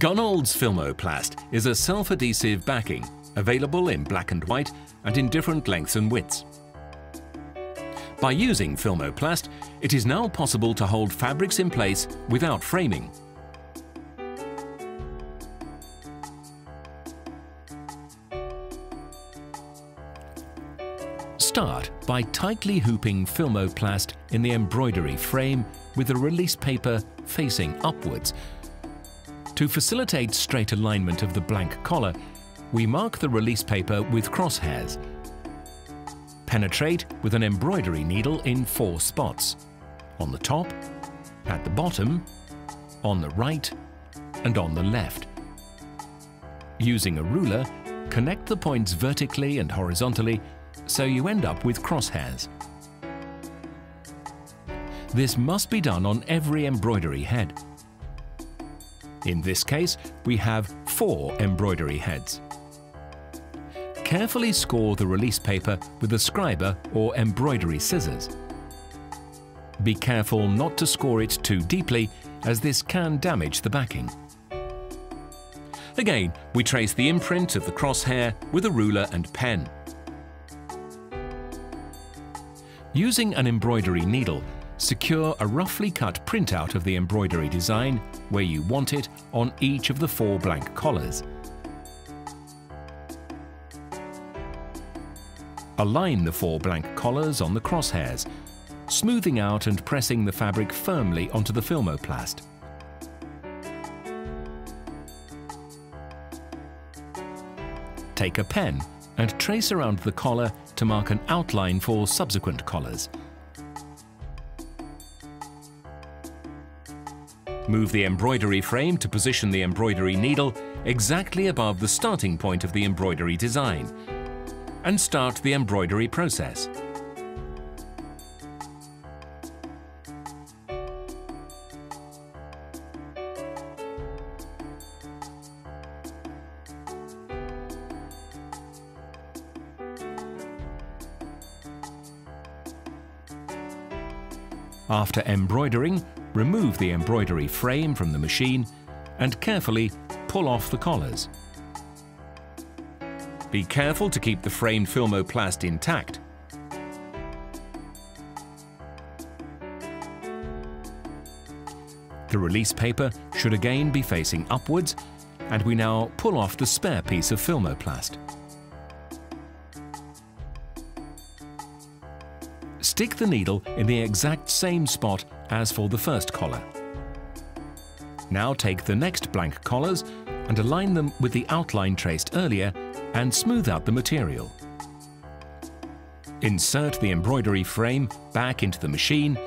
Gunold's Filmoplast is a self-adhesive backing available in black and white and in different lengths and widths. By using Filmoplast, it is now possible to hold fabrics in place without framing. Start by tightly hooping Filmoplast in the embroidery frame with the release paper facing upwards. To facilitate straight alignment of the blank collar, we mark the release paper with crosshairs. Penetrate with an embroidery needle in 4 spots: on the top, at the bottom, on the right, and on the left. Using a ruler, connect the points vertically and horizontally so you end up with crosshairs. This must be done on every embroidery head. In this case, we have 4 embroidery heads. Carefully score the release paper with a scriber or embroidery scissors. Be careful not to score it too deeply, as this can damage the backing. Again, we trace the imprint of the crosshair with a ruler and pen. Using an embroidery needle, secure a roughly cut printout of the embroidery design where you want it on each of the 4 blank collars. Align the 4 blank collars on the crosshairs, smoothing out and pressing the fabric firmly onto the Filmoplast. Take a pen and trace around the collar to mark an outline for subsequent collars. Move the embroidery frame to position the embroidery needle exactly above the starting point of the embroidery design, and start the embroidery process. After embroidering, remove the embroidery frame from the machine and carefully pull off the collars. Be careful to keep the framed Filmoplast intact. The release paper should again be facing upwards, and we now pull off the spare piece of Filmoplast. Stick the needle in the exact same spot as for the first collar. Now take the next blank collars and align them with the outline traced earlier and smooth out the material. Insert the embroidery frame back into the machine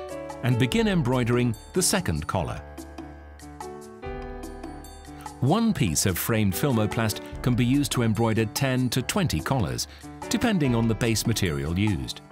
and begin embroidering the second collar. One piece of framed Filmoplast can be used to embroider 10 to 20 collars, depending on the base material used.